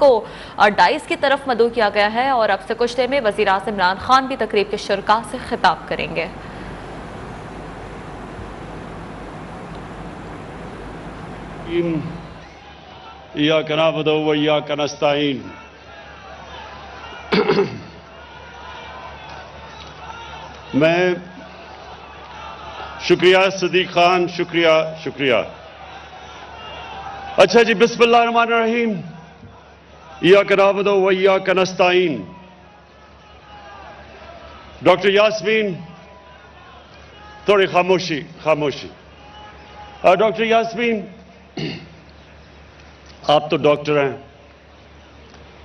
کو ڈائز کی طرف مدعو کیا گیا ہے اور اب سے کچھ دیر میں وزیر اعظم عمران خان بھی تقریب کے شرکاء سے خطاب کریں گے۔ ایاک نعبد و ایاک نستعین۔ میں شکریہ صدیق خان، شکریہ۔ اچھا جی، بسم اللہ الرحمن الرحیم۔ ایاک نعبد و ایاک نستعین۔ ڈاکٹر یاسمین، تھوڑی خاموشی۔ ڈاکٹر یاسمین، آپ تو ڈاکٹر ہیں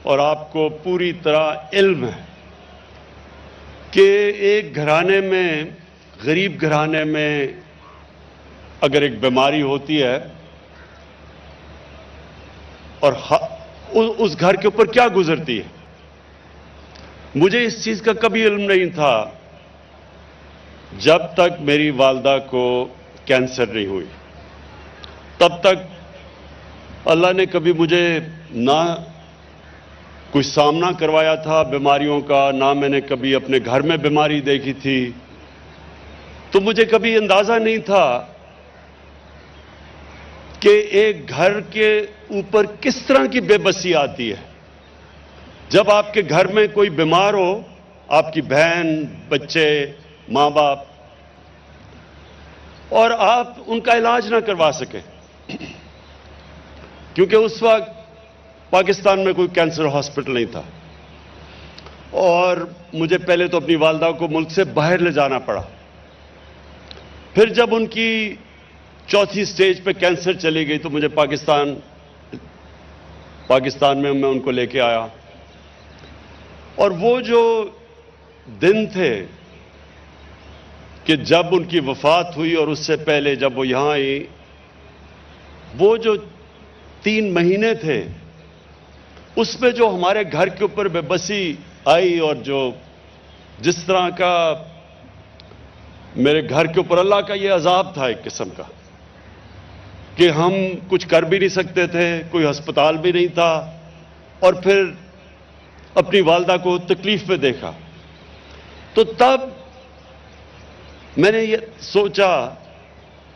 اور آپ کو پوری طرح علم ہے کہ ایک گھرانے میں، غریب گھرانے میں اگر ایک بیماری ہوتی ہے اور اس گھر کے اوپر کیا گزرتی ہے۔ مجھے اس چیز کا کبھی علم نہیں تھا جب تک میری والدہ کو کینسر نہیں ہوئی۔ تب تک اللہ نے کبھی مجھے نہ کچھ سامنا کروایا تھا بیماریوں کا، نہ میں نے کبھی اپنے گھر میں بیماری دیکھی تھی، تو مجھے کبھی اندازہ نہیں تھا کہ ایک گھر کے اوپر کس طرح کی بے بسی آتی ہے جب آپ کے گھر میں کوئی بیمار ہو، آپ کی بہن، بچے، ماں باپ، اور آپ ان کا علاج نہ کروا سکیں، کیونکہ اس وقت پاکستان میں کوئی کینسر ہاسپٹل نہیں تھا اور مجھے پہلے تو اپنی والدہ کو ملک سے باہر لے جانا پڑا۔ پھر جب ان کی چوتھی سٹیج پہ کینسر چلی گئی تو مجھے پاکستان میں ان کو لے کے آیا، اور وہ جو دن تھے کہ جب ان کی وفات ہوئی اور اس سے پہلے جب وہ یہاں آئی، وہ جو 3 مہینے تھے، اس میں جو ہمارے گھر کے اوپر بے بسی آئی اور جس طرح کا میرے گھر کے اوپر اللہ کا یہ عذاب تھا ایک قسم کا کہ ہم کچھ کر بھی نہیں سکتے تھے، کوئی ہسپتال بھی نہیں تھا، اور پھر اپنی والدہ کو تکلیف میں دیکھا، تو تب میں نے یہ سوچا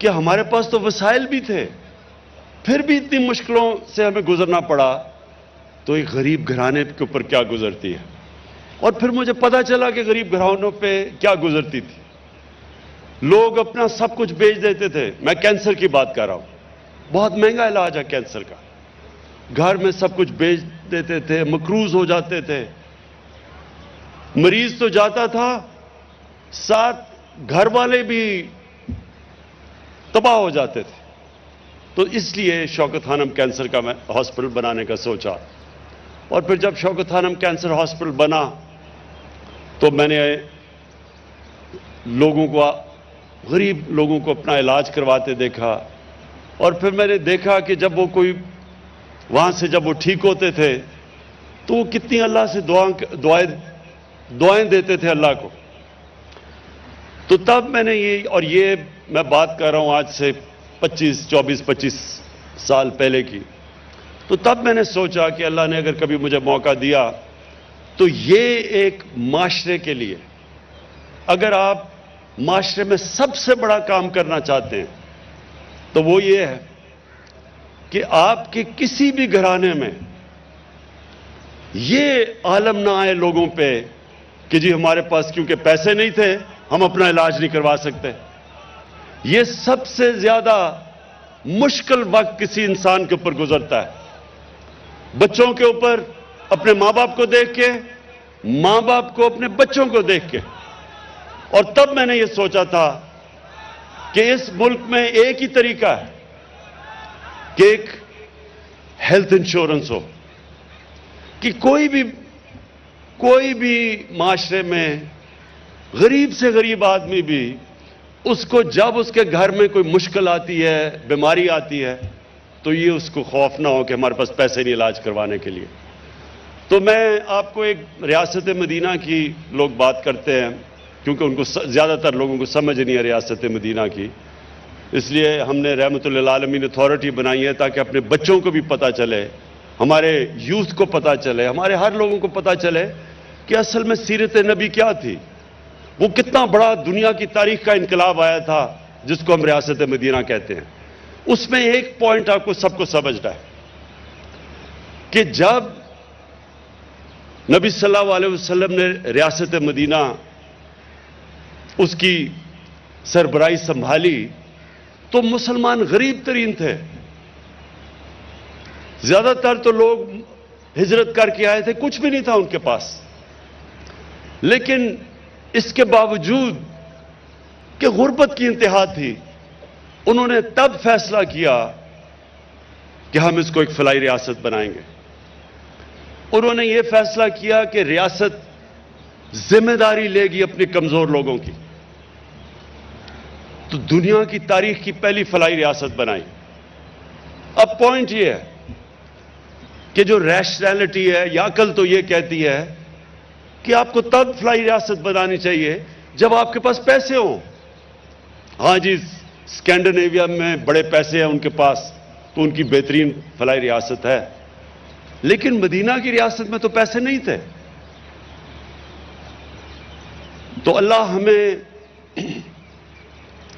کہ ہمارے پاس تو وسائل بھی تھے، پھر بھی اتنی مشکلوں سے ہمیں گزرنا پڑا، تو ایک غریب گھرانے کے اوپر کیا گزرتی ہے۔ اور پھر مجھے پتا چلا کہ غریب گھرانوں پہ کیا گزرتی تھی۔ لوگ اپنا سب کچھ بیچ دیتے تھے، میں کینسر کی بات کر رہا ہوں، بہت مہنگا علاج ہے کینسر کا، گھر میں سب کچھ بیچ دیتے تھے، مقروض ہو جاتے تھے، مریض تو جاتا تھا، ساتھ گھر والے بھی تباہ ہو جاتے تھے۔ تو اس لیے شوکت خانم کینسر کا میں ہاسپٹل بنانے کا سوچا، اور پھر جب شوکت خانم کینسر ہاسپٹل بنا تو میں نے غریب لوگوں کو اپنا علاج کرواتے دیکھا، اور پھر میں نے دیکھا کہ جب وہ وہاں سے جب وہ ٹھیک ہوتے تھے تو وہ کتنی اللہ سے دعائیں دیتے تھے اللہ کو۔ تو تب میں نے یہ میں بات کر رہا ہوں آج سے 25 سال پہلے کی، تو تب میں نے سوچا کہ اللہ نے اگر کبھی مجھے موقع دیا تو یہ ایک معاشرے کے لیے، اگر آپ معاشرے میں سب سے بڑا کام کرنا چاہتے ہیں تو وہ یہ ہے کہ آپ کے کسی بھی گھرانے میں یہ عالم نہ آئے لوگوں پہ کہ جی ہمارے پاس کیونکہ پیسے نہیں تھے ہم اپنا علاج نہیں کروا سکتے۔ یہ سب سے زیادہ مشکل وقت کسی انسان کے اوپر گزرتا ہے، بچوں کے اوپر اپنے ماں باپ کو دیکھ کے، ماں باپ کو اپنے بچوں کو دیکھ کے۔ اور تب میں نے یہ سوچا تھا کہ اس ملک میں ایک ہی طریقہ ہے کہ ایک ہیلتھ انشورنس ہو، کہ کوئی بھی معاشرے میں غریب سے غریب آدمی بھی اس کو جب اس کے گھر میں کوئی مشکل آتی ہے، بیماری آتی ہے، تو یہ اس کو خوف نہ ہو کہ ہمارے پاس پیسے نہیں علاج کروانے کے لیے۔ تو میں آپ کو ایک ریاست مدینہ کی لوگ بات کرتے ہیں کیونکہ ان کو زیادہ تر لوگوں کو سمجھ نہیں ہے ریاست مدینہ کی، اس لیے ہم نے رحمت للعالمین اتھارٹی بنائی ہے تاکہ اپنے بچوں کو بھی پتہ چلے ہمارے یوتھ کو پتہ چلے, ہمارے ہر لوگوں کو پتہ چلے کہ اصل میں سیرت نبی کیا تھی, وہ کتنا بڑا دنیا کی تاریخ کا انقلاب آیا تھا جس کو ہم ریاست مدینہ کہتے ہیں. اس میں ایک پوائنٹ آپ کو سب کو سمجھنا ہے کہ جب نبی صلی اللہ علیہ وسلم نے ریاست مدینہ اس کی سربراہی سنبھالی تو مسلمان غریب ترین تھے. زیادہ تر تو لوگ ہجرت کر کے آئے تھے, کچھ بھی نہیں تھا ان کے پاس. لیکن اس کے باوجود کہ غربت کی انتہا تھی, انہوں نے تب فیصلہ کیا کہ ہم اس کو ایک فلاحی ریاست بنائیں گے. انہوں نے یہ فیصلہ کیا کہ ریاست ذمہ داری لے گی اپنے کمزور لوگوں کی. تو دنیا کی تاریخ کی پہلی فلاحی ریاست بنائی. اب پوائنٹ یہ ہے کہ جو ریشنلٹی ہے یا عقل تو یہ کہتی ہے کہ آپ کو تب فلاحی ریاست بنانی چاہیے جب آپ کے پاس پیسے ہوں. ہاں جی, اسکینڈینیویا میں بڑے پیسے ہیں ان کے پاس تو ان کی بہترین فلاحی ریاست ہے, لیکن مدینہ کی ریاست میں تو پیسے نہیں تھے. تو اللہ ہمیں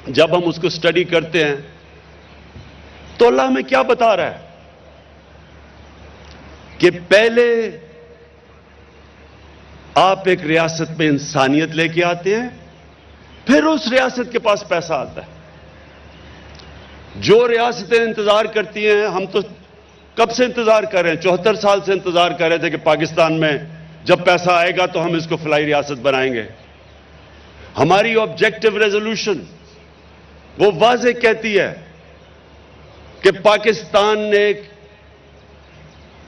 جب ہم اس کو اسٹڈی کرتے ہیں تو اللہ ہمیں کیا بتا رہا ہے کہ پہلے آپ ایک ریاست میں انسانیت لے کے آتے ہیں, پھر اس ریاست کے پاس پیسہ آتا ہے. جو ریاستیں انتظار کرتی ہیں, ہم تو کب سے انتظار کر رہے ہیں, 74 سال سے انتظار کر رہے تھے کہ پاکستان میں جب پیسہ آئے گا تو ہم اس کو فلاحی ریاست بنائیں گے. ہماری آبجیکٹو ریزولوشن وہ واضح کہتی ہے کہ پاکستان نے ایک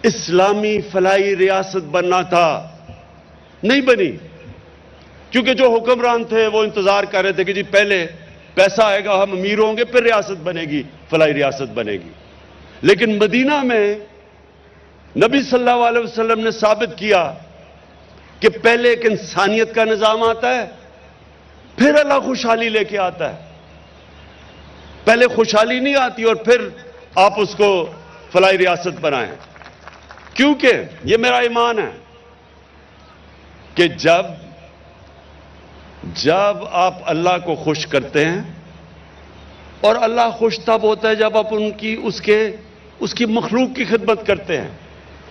اسلامی فلاحی ریاست بننا تھا, نہیں بنی, کیونکہ جو حکمران تھے وہ انتظار کر رہے تھے کہ جی پہلے پیسہ آئے گا, ہم امیر ہوں گے, پھر ریاست بنے گی, فلاحی ریاست بنے گی. لیکن مدینہ میں نبی صلی اللہ علیہ وسلم نے ثابت کیا کہ پہلے ایک انسانیت کا نظام آتا ہے, پھر اللہ خوشحالی لے کے آتا ہے. پہلے خوشحالی نہیں آتی اور پھر آپ اس کو فلاحی ریاست بنائیں. کیونکہ یہ میرا ایمان ہے کہ جب آپ اللہ کو خوش کرتے ہیں, اور اللہ خوش تب ہوتا ہے جب آپ اس کی مخلوق کی خدمت کرتے ہیں,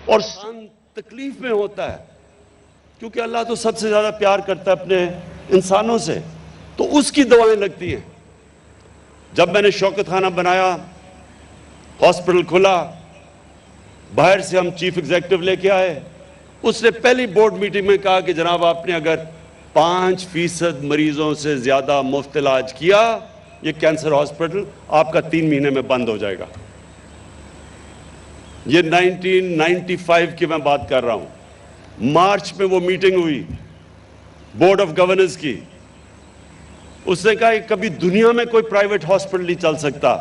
اور انسان تکلیف میں ہوتا ہے کیونکہ اللہ تو سب سے زیادہ پیار کرتا ہے اپنے انسانوں سے, تو اس کی دوائیں لگتی ہیں. جب میں نے شوکت خانہ بنایا, ہاسپٹل کھلا, باہر سے ہم چیف ایگزیکٹو لے کے آئے, اس نے پہلی بورڈ میٹنگ میں کہا کہ جناب آپ نے اگر 5% مریضوں سے زیادہ مفت علاج کیا, یہ کینسر ہاسپٹل آپ کا 3 مہینے میں بند ہو جائے گا. یہ 1995 کی میں بات کر رہا ہوں. مارچ میں وہ میٹنگ ہوئی بورڈ آف گورننس کی. اس نے کہا کہ کبھی دنیا میں کوئی پرائیویٹ ہاسپٹل نہیں چل سکتا,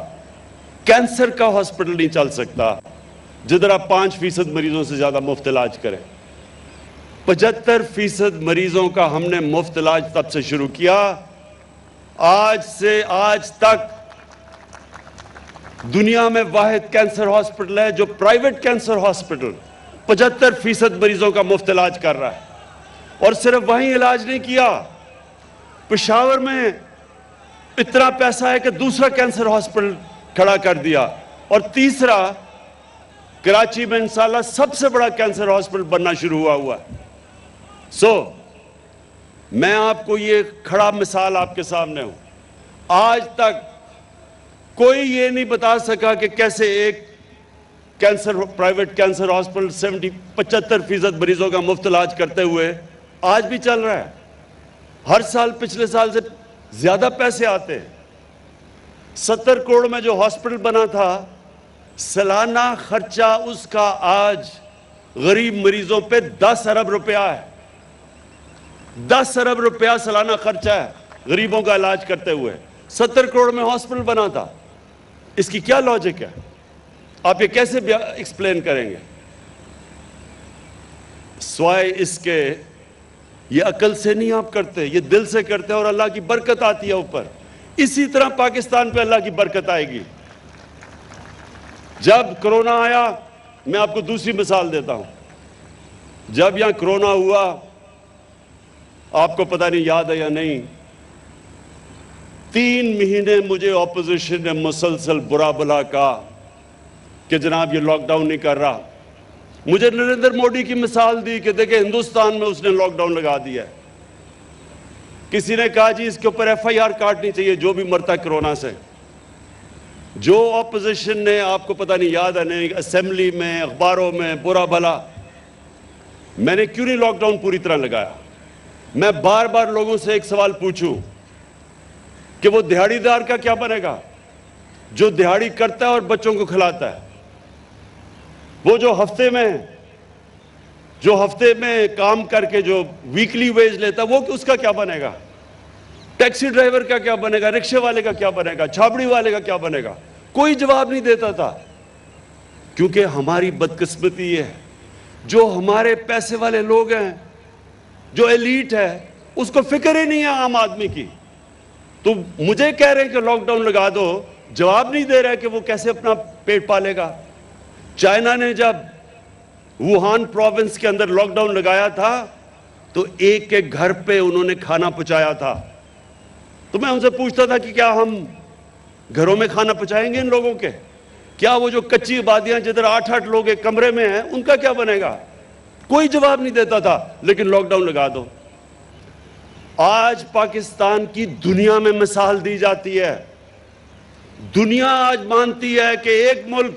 کینسر کا ہاسپٹل نہیں چل سکتا جدھر آپ 5% مریضوں سے زیادہ مفت علاج کریں. 75% مریضوں کا ہم نے مفت علاج تب سے شروع کیا. آج سے آج تک دنیا میں واحد کینسر ہاسپٹل ہے جو پرائیویٹ کینسر ہاسپٹل 75% مریضوں کا مفت علاج کر رہا ہے. اور صرف وہیں علاج نہیں کیا, پشاور میں اتنا پیسہ ہے کہ دوسرا کینسر ہاسپٹل کھڑا کر دیا, اور تیسرا کراچی میں انشاءاللہ سب سے بڑا کینسر ہاسپٹل بننا شروع ہوا ہے. میں آپ کو یہ کھڑا مثال آپ کے سامنے ہوں. آج تک کوئی یہ نہیں بتا سکا کہ کیسے ایک پرائیویٹ کینسر ہاسپٹل 75% مریضوں کا مفت علاج کرتے ہوئے آج بھی چل رہا ہے. ہر سال پچھلے سال سے زیادہ پیسے آتے ہیں. 70 کروڑ میں جو ہاسپٹل بنا تھا, سالانہ خرچہ اس کا آج غریب مریضوں پہ 10 ارب روپیہ ہے. 10 ارب روپیہ سالانہ خرچہ ہے غریبوں کا علاج کرتے ہوئے. 70 کروڑ میں ہاسپٹل بنا تھا. اس کی کیا لاجک ہے؟ آپ یہ کیسے ایکسپلین کریں گے؟ سوائے اس کے یہ عقل سے نہیں آپ کرتے, یہ دل سے کرتے ہیں, اور اللہ کی برکت آتی ہے اوپر. اسی طرح پاکستان پہ اللہ کی برکت آئے گی. جب کرونا آیا میں آپ کو دوسری مثال دیتا ہوں. جب یہاں کرونا ہوا, آپ کو پتہ نہیں یاد ہے یا نہیں, 3 مہینے مجھے اپوزیشن نے مسلسل برا بھلا کہا کہ جناب یہ لاک ڈاؤن نہیں کر رہا. مجھے نریندر موڈی کی مثال دی کہ دیکھیں ہندوستان میں اس نے لاک ڈاؤن لگا دیا ہے. کسی نے کہا جی اس کے اوپر FIR کاٹنی چاہیے جو بھی مرتا کرونا سے. جو اپوزیشن نے, آپ کو پتہ نہیں یاد ہے نہیں, اسمبلی میں, اخباروں میں برا بھلا, میں نے کیوں نہیں لاک ڈاؤن پوری طرح لگایا؟ میں بار بار لوگوں سے ایک سوال پوچھوں کہ وہ دہاڑی دار کا کیا بنے گا جو دہاڑی کرتا ہے اور بچوں کو کھلاتا ہے؟ وہ جو ہفتے میں کام کر کے جو ویکلی ویج لیتا ہے, وہ اس کا کیا بنے گا؟ ٹیکسی ڈرائیور کا کیا بنے گا؟ رکشے والے کا کیا بنے گا؟ چھاپڑی والے کا کیا بنے گا؟ کوئی جواب نہیں دیتا تھا. کیونکہ ہماری بدقسمتی یہ ہے, جو ہمارے پیسے والے لوگ ہیں, جو ایلیٹ ہے, اس کو فکر ہی نہیں ہے عام آدمی کی. تو مجھے کہہ رہے ہیں کہ لاک ڈاؤن لگا دو, جواب نہیں دے رہا کہ وہ کیسے اپنا پیٹ پالے گا. چائنا نے جب ووہان پروونس کے اندر لاک ڈاؤن لگایا تھا تو ایک ایک گھر پہ انہوں نے کھانا پہنچایا تھا. تو میں ان سے پوچھتا تھا کہ کیا ہم گھروں میں کھانا پہنچائیں گے ان لوگوں کے؟ کیا وہ جو کچی آبادیاں جدھر 8-8 لوگ ایک کمرے میں ہیں, ان کا کیا بنے گا؟ کوئی جواب نہیں دیتا تھا. لیکن لاک ڈاؤن لگا دو. آج پاکستان کی دنیا میں مثال دی جاتی ہے. دنیا آج مانتی ہے کہ ایک ملک,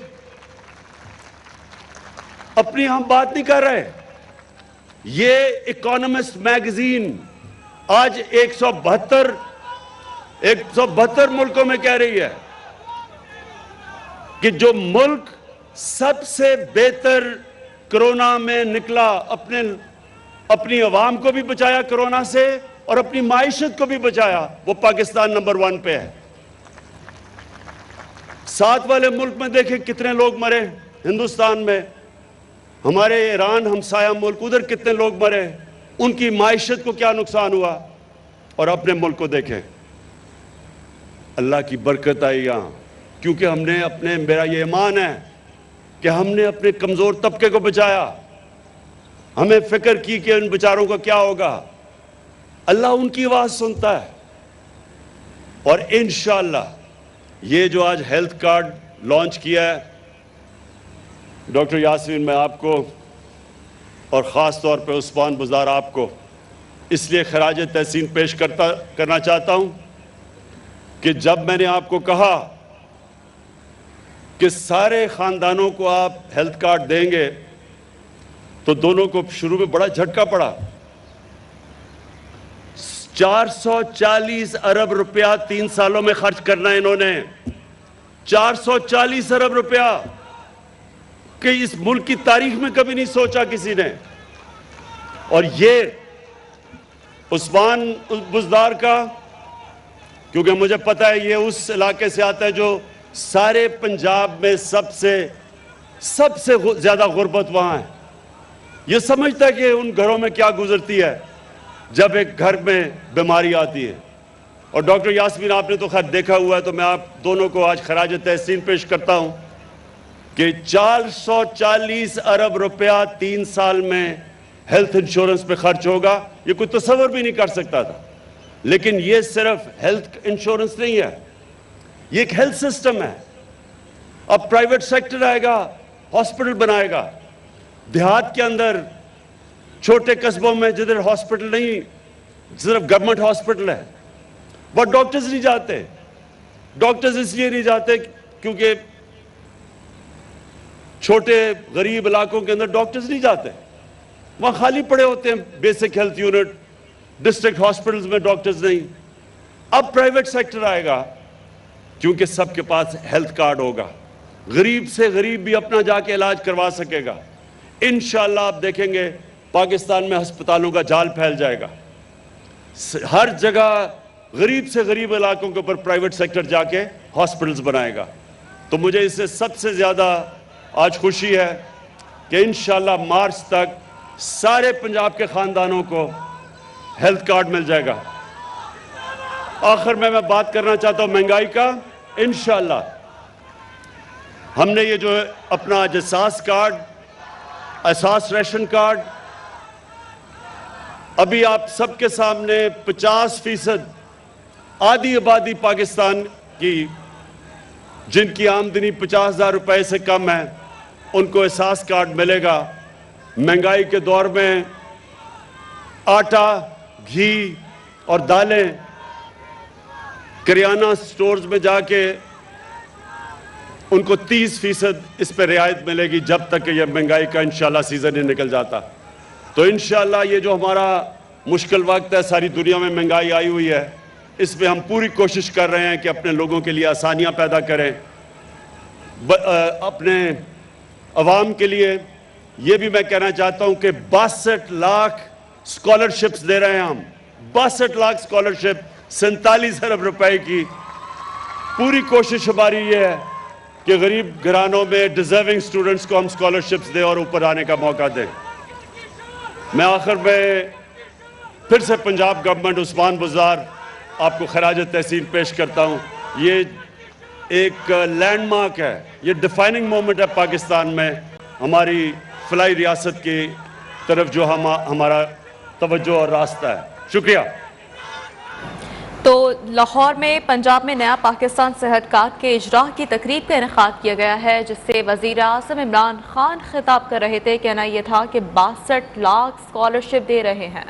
اپنی ہم بات نہیں کر رہے, یہ اکانومسٹ میگزین آج 172 ملکوں میں کہہ رہی ہے کہ جو ملک سب سے بہتر کرونا میں نکلا, اپنی عوام کو بھی بچایا کرونا سے اور اپنی معیشت کو بھی بچایا, وہ پاکستان نمبر 1 پہ ہے. ساتھ والے ملک میں دیکھیں کتنے لوگ مرے. ہندوستان میں, ہمارے ایران ہمسایہ ملک, ادھر کتنے لوگ مرے, ان کی معیشت کو کیا نقصان ہوا. اور اپنے ملک کو دیکھیں, اللہ کی برکت آئی یہاں, کیونکہ ہم نے میرا یہ ایمان ہے کہ ہم نے اپنے کمزور طبقے کو بچایا. ہمیں فکر کی کہ ان بیچاروں کا کیا ہوگا. اللہ ان کی آواز سنتا ہے. اور انشاءاللہ یہ جو آج ہیلتھ کارڈ لانچ کیا ہے, ڈاکٹر یاسمین, میں آپ کو اور خاص طور پہ عثمان بزدار آپ کو اس لیے خراج تحسین پیش کرنا چاہتا ہوں کہ جب میں نے آپ کو کہا کہ سارے خاندانوں کو آپ ہیلتھ کارڈ دیں گے تو دونوں کو شروع میں بڑا جھٹکا پڑا. 440 ارب روپیہ 3 سالوں میں خرچ کرنا ہے انہوں نے. 440 ارب روپیہ کہ اس ملک کی تاریخ میں کبھی نہیں سوچا کسی نے. اور یہ عثمان بزدار کا, کیونکہ مجھے پتہ ہے یہ اس علاقے سے آتا ہے جو سارے پنجاب میں سب سے زیادہ غربت وہاں ہے. یہ سمجھتا ہے کہ ان گھروں میں کیا گزرتی ہے جب ایک گھر میں بیماری آتی ہے. اور ڈاکٹر یاسمین, آپ نے تو خیر دیکھا ہوا ہے, تو میں آپ دونوں کو آج خراج تحسین پیش کرتا ہوں کہ 440 ارب روپیہ 3 سال میں ہیلتھ انشورنس پہ خرچ ہوگا. یہ کوئی تصور بھی نہیں کر سکتا تھا. لیکن یہ صرف ہیلتھ انشورنس نہیں ہے, یہ ایک ہیلتھ سسٹم ہے. اب پرائیویٹ سیکٹر آئے گا, ہاسپٹل بنائے گا. دیہات کے اندر, چھوٹے قصبوں میں جدھر ہاسپٹل نہیں, صرف گورنمنٹ ہاسپٹل ہے, وہ ڈاکٹرز نہیں جاتے. ڈاکٹرز اس لیے نہیں جاتے کیونکہ چھوٹے غریب علاقوں کے اندر ڈاکٹرز نہیں جاتے, وہاں خالی پڑے ہوتے ہیں basic health unit, district hospitals میں ڈاکٹرز نہیں. اب پرائیویٹ سیکٹر آئے گا کیونکہ سب کے پاس ہیلتھ کارڈ ہوگا, غریب سے غریب بھی اپنا جا کے علاج کروا سکے گا. انشاءاللہ آپ دیکھیں گے پاکستان میں ہسپتالوں کا جال پھیل جائے گا. ہر جگہ غریب سے غریب علاقوں کے اوپر پرائیویٹ سیکٹر جا کے ہاسپٹلز بنائے گا. تو مجھے اس سے سب سے زیادہ آج خوشی ہے کہ انشاءاللہ مارچ تک سارے پنجاب کے خاندانوں کو ہیلتھ کارڈ مل جائے گا. آخر میں بات کرنا چاہتا ہوں مہنگائی کا. انشاءاللہ ہم نے یہ جو اپنا احساس کارڈ، احساس ریشن کارڈ، ابھی آپ سب کے سامنے 50% آدھی آبادی پاکستان کی جن کی آمدنی 50,000 روپے سے کم ہے ان کو احساس کارڈ ملے گا۔ مہنگائی کے دور میں آٹا، گھی اور دالیں کریانہ سٹورز میں جا کے ان کو 30% اس پہ رعایت ملے گی جب تک کہ یہ مہنگائی کا انشاءاللہ سیزن نہیں نکل جاتا۔ تو انشاءاللہ یہ جو ہمارا مشکل وقت ہے، ساری دنیا میں مہنگائی آئی ہوئی ہے، اس میں ہم پوری کوشش کر رہے ہیں کہ اپنے لوگوں کے لیے آسانیاں پیدا کریں۔ اپنے عوام کے لیے یہ بھی میں کہنا چاہتا ہوں کہ 62 لاکھ سکالرشپس دے رہے ہیں ہم، 62 لاکھ سکالرشپ، 47 ارب روپے کی۔ پوری کوشش ہماری یہ ہے کہ غریب گھرانوں میں ڈیزرونگ سٹوڈنٹس کو ہم سکالرشپس دیں اور اوپر آنے کا موقع دیں۔ میں آخر میں پھر سے پنجاب گورنمنٹ عثمان بزدار آپ کو خراج تحسین پیش کرتا ہوں۔ یہ ایک لینڈ مارک ہے، یہ ڈیفائننگ مومنٹ ہے پاکستان میں، ہماری فلاحی ریاست کی طرف جو ہمارا توجہ اور راستہ ہے۔ شکریہ۔ تو لاہور میں پنجاب میں نیا پاکستان صحت کارڈ کے اجراء کی تقریب کا انعقاد کیا گیا ہے، جس سے وزیر اعظم عمران خان خطاب کر رہے تھے۔ کہنا یہ تھا کہ 62 لاکھ سکالرشپ دے رہے ہیں۔